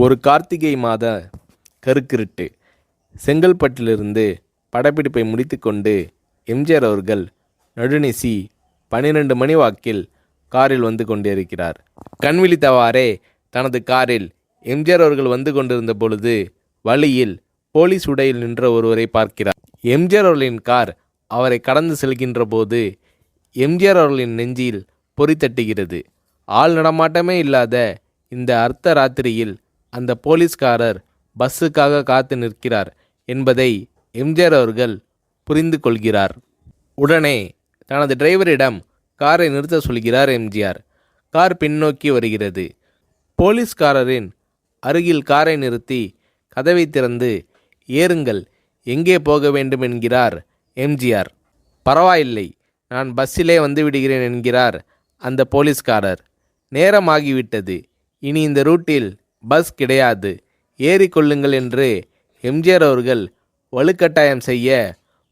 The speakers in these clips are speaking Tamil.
ஒரு கார்த்திகை மாத கருக்கிருட்டு. செங்கல்பட்டிலிருந்து படப்பிடிப்பை முடித்துக்கொண்டு எம்ஜிஆர் அவர்கள் நடுநிசி 12 மணி வாக்கில் காரில் வந்து கொண்டிருக்கிறார். கண் விழித்தவாறே தனது காரில் எம்ஜிஆர் அவர்கள் வந்து கொண்டிருந்த பொழுது வழியில் போலீஸ் உடையில் நின்ற ஒருவரை பார்க்கிறார். எம்ஜிஆர் அவர்களின் கார் அவரை கடந்து செல்கின்ற போது எம்ஜிஆர் அவர்களின் நெஞ்சில் பொறி தட்டுகிறது. ஆள் நடமாட்டமே இல்லாத இந்த அர்த்த ராத்திரியில் அந்த போலீஸ்காரர் பஸ்ஸுக்காக காத்து நிற்கிறார் என்பதை எம்ஜிஆர் அவர்கள் புரிந்து கொள்கிறார். உடனே தனது டிரைவரிடம் காரை நிறுத்த சொல்கிறார் எம்ஜிஆர். கார் பின்னோக்கி வருகிறது. போலீஸ்காரரின் அருகில் காரை நிறுத்தி கதவை திறந்து ஏறுங்கள், எங்கே போக வேண்டும் என்கிறார் எம்ஜிஆர். பரவாயில்லை, நான் பஸ்ஸிலே வந்து விடுகிறேன் என்கிறார் அந்த போலீஸ்காரர். நேரமாகிவிட்டது, இனி இந்த ரூட்டில் பஸ் கிடையாது, ஏறிக்கொள்ளுங்கள் என்று எம்ஜிஆர் அவர்கள் வலுக்கட்டாயம் செய்ய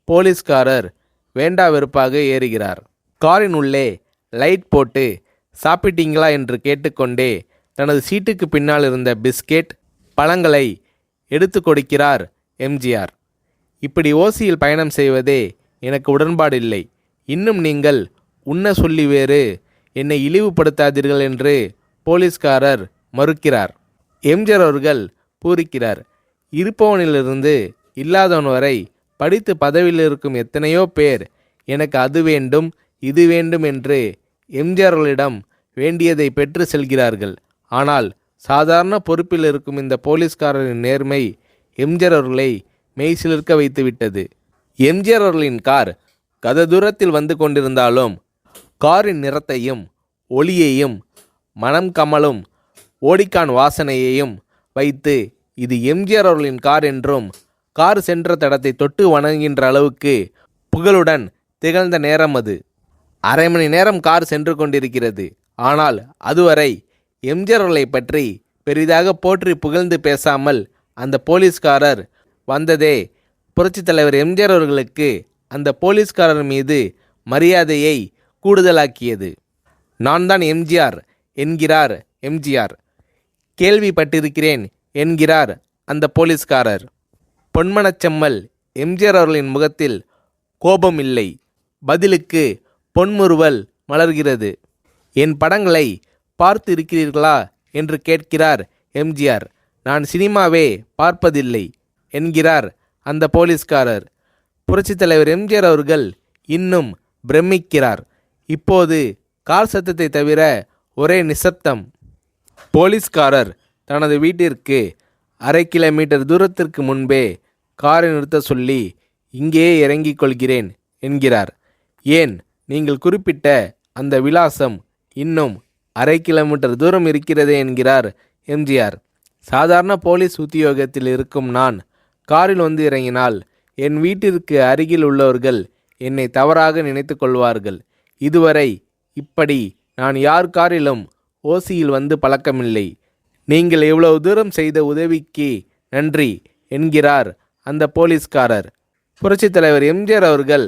போலீஸ்காரர் வேண்டா வெறுப்பாக ஏறுகிறார். காரின் உள்ளே லைட் போட்டு சாப்பிட்டீங்களா என்று கேட்டுக்கொண்டே தனது சீட்டுக்கு பின்னால் இருந்த பிஸ்கெட் பழங்களை எடுத்து கொடுக்கிறார் எம்ஜிஆர். இப்படி ஓசியில் பயணம் செய்வதே எனக்கு உடன்பாடில்லை. இன்னும் நீங்கள் உண்ண சொல்லி வேறு என்னை இழிவுபடுத்தாதீர்கள் என்று போலீஸ்காரர் மறுக்கிறார். எம்ஜிஆர் அவர்கள் பூரிக்கிறார். இருப்பவனிலிருந்து இல்லாதவன் வரை படித்து பதவியில் இருக்கும் எத்தனையோ பேர் எனக்கு அது வேண்டும் இது வேண்டும் என்று எம்ஜிஆர் அவர்களிடம் வேண்டியதை பெற்று செல்கிறார்கள். ஆனால் சாதாரண பொறுப்பில் இருக்கும் இந்த போலீஸ்காரரின் நேர்மை எம்ஜிஆர் அவர்களை மெய்சிலிர்க்க வைத்துவிட்டது. எம்ஜிஆர் அவர்களின் கார் கத தூரத்தில் வந்து கொண்டிருந்தாலும் காரின் நிறத்தையும் ஒளியையும் மனம் கமலும் ஓடிக்கான் வாசனையையும் வைத்து இது எம்ஜிஆர் அவர்களின் கார் என்றும் கார் சென்ற தடத்தை தொட்டு வணங்குகின்ற அளவுக்கு புகழுடன் திகழ்ந்த நேரம் அது. அரை மணி நேரம் கார் சென்று கொண்டிருக்கிறது. ஆனால் அதுவரை எம்ஜிஆர் அவர்களை பற்றி பெரிதாக போற்றி புகழ்ந்து பேசாமல் அந்த போலீஸ்காரர் வந்ததே புரட்சித் தலைவர் எம்ஜிஆர் அவர்களுக்கு அந்த போலீஸ்காரர் மீது மரியாதையை கூடுதலாக்கியது. நான் தான் எம்ஜிஆர் என்கிறார் எம்ஜிஆர். கேள்விப்பட்டிருக்கிறேன் என்கிறார் அந்த போலீஸ்காரர். பொன்மனச்செம்மல் எம்ஜிஆர் அவர்களின் முகத்தில் கோபம் இல்லை, பதிலுக்கு பொன்முறுவல் மலர்கிறது. என் படங்களை பார்த்து இருக்கிறீர்களா என்று கேட்கிறார் எம்ஜிஆர். நான் சினிமாவே பார்ப்பதில்லை என்கிறார் அந்த போலீஸ்காரர். புரட்சித் தலைவர் எம்ஜிஆர் அவர்கள் இன்னும் பிரமிக்கிறார். இப்போது கார் சத்தத்தை தவிர ஒரே நிசப்தம். போலீஸ்காரர் தனது வீட்டிற்கு 1/2 கிலோமீட்டர் தூரத்திற்கு முன்பே காரை நிறுத்த சொல்லி இங்கேயே இறங்கிக் கொள்கிறேன் என்கிறார். ஏன், நீங்கள் குறிப்பிட்ட அந்த விலாசம் இன்னும் 1/2 கிலோமீட்டர் தூரம் இருக்கிறதே என்கிறார் எம்ஜிஆர். சாதாரண போலீஸ் உத்தியோகத்தில் இருக்கும் நான் காரில் வந்து இறங்கினால் என் வீட்டிற்கு அருகில் உள்ளவர்கள் என்னை தவறாக நினைத்து கொள்வார்கள். இதுவரை இப்படி நான் யார் காரிலும் ஓசியில் வந்து பழக்கமில்லை. நீங்கள் இவ்வளவு தூரம் செய்த உதவிக்கு நன்றி என்கிறார் அந்த போலீஸ்காரர். புரட்சித் தலைவர் எம்ஜிஆர் அவர்கள்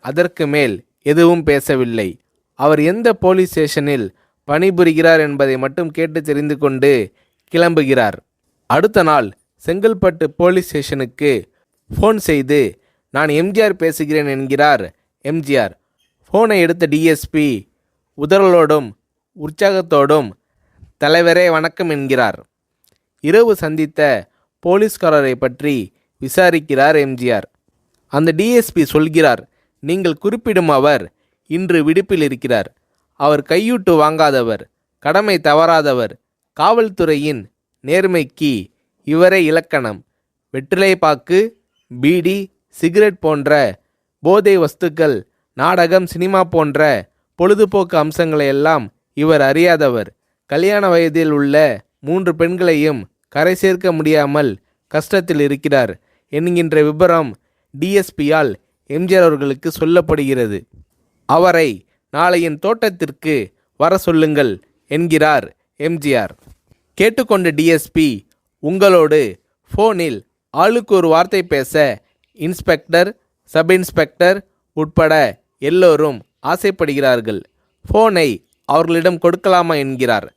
அதற்கு மேல் எதுவும் பேசவில்லை. அவர் எந்த போலீஸ் ஸ்டேஷனில் பணிபுரிகிறார் என்பதை மட்டும் கேட்டு தெரிந்து கொண்டு கிளம்புகிறார். அடுத்த நாள் செங்கல்பட்டு போலீஸ் ஸ்டேஷனுக்கு ஃபோன் செய்து நான் எம்ஜிஆர் பேசுகிறேன் என்கிறார் எம்ஜிஆர். ஃபோனை எடுத்த டிஎஸ்பி உதறலோடும் உற்சாகத்தோடும் தலைவரே வணக்கம் என்கிறார். இரவு சந்தித்த போலீஸ்காரரை பற்றி விசாரிக்கிறார் எம்ஜிஆர். அந்த டிஎஸ்பி சொல்கிறார், நீங்கள் குறிப்பிடும் அவர் இன்று விடுப்பில் இருக்கிறார். அவர் கையூட்டு வாங்காதவர், கடமை தவறாதவர், காவல்துறையின் நேர்மைக்கு இவரே இலக்கணம். வெற்றிலை பாக்கு, பீடி, சிகரெட் போன்ற போதை வஸ்துக்கள், நாடகம், சினிமா போன்ற பொழுதுபோக்கு அம்சங்களையெல்லாம் இவர் அறியாதவர். கல்யாண வயதில் உள்ள 3 பெண்களையும் கரை சேர்க்க முடியாமல் கஷ்டத்தில் இருக்கிறார் என்கின்ற விபரம் டிஎஸ்பியால் எம்ஜிஆர் அவர்களுக்கு சொல்லப்படுகிறது. அவரை நாளை என் தோட்டத்திற்கு வர சொல்லுங்கள் என்கிறார் எம்ஜிஆர். கேட்டுக்கொண்ட டிஎஸ்பி உங்களோடு ஃபோனில் ஆளுக்கு ஒரு வார்த்தை பேச இன்ஸ்பெக்டர், சப் இன்ஸ்பெக்டர் உட்பட எல்லோரும் ஆசைப்படுகிறார்கள். ஃபோனை அவர்களிடம் கொடுக்கலாமா என்கிறார்.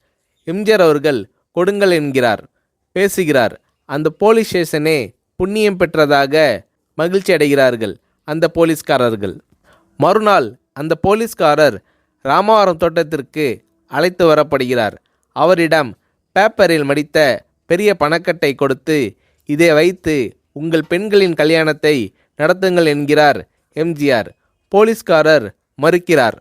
எம்ஜிஆர் அவர்கள் கொடுங்கள் என்கிறார். பேசுகிறார். அந்த போலீஸ் ஸ்டேஷனே புண்ணியம் பெற்றதாக மகிழ்ச்சி அடைகிறார்கள் அந்த போலீஸ்காரர்கள். மறுநாள் அந்த போலீஸ்காரர் ராமவரம் தோட்டத்திற்கு அழைத்து வரப்படுகிறார். அவரிடம் பேப்பரில் மடித்த பெரிய பணக்கட்டை கொடுத்து, இதை வைத்து உங்கள் பெண்களின் கல்யாணத்தை நடத்துங்கள் என்கிறார் எம்ஜிஆர். போலீஸ்காரர் மறுக்கிறார்.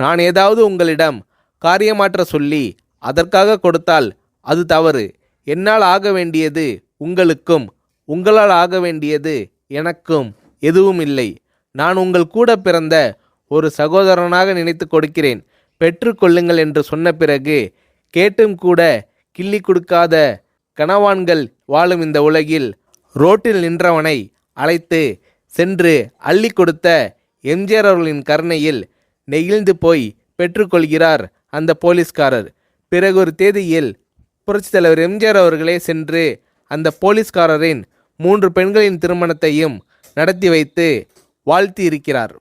நான் ஏதாவது உங்களிடம் காரியமாற்ற சொல்லி அதற்காக கொடுத்தால் அது தவறு. என்னால் ஆக வேண்டியது உங்களுக்கும், உங்களால் ஆக வேண்டியது எனக்கும் எதுவும் இல்லை. நான் உங்கள் கூட பிறந்த ஒரு சகோதரனாக நினைத்து கொடுக்கிறேன், பெற்றுக்கொள்ளுங்கள் என்று சொன்ன பிறகு கேட்டும் கூட கிள்ளி கொடுக்காத கனவான்கள் வாழும் இந்த உலகில் ரோட்டில் நின்றவனை அழைத்து சென்று அள்ளி கொடுத்த எம்ஜிஆர் அவர்களின் கருணையில் நெகிழ்ந்து போய் பெற்றுக்கொள்கிறார் அந்த போலீஸ்காரர். பிறகு ஒரு தேதியில் புரட்சித் தலைவர் எம்ஜிஆர் அவர்களே சென்று அந்த போலீஸ்காரரின் 3 பெண்களின் திருமணத்தையும் நடத்தி வைத்து வாழ்த்தி இருக்கிறார்.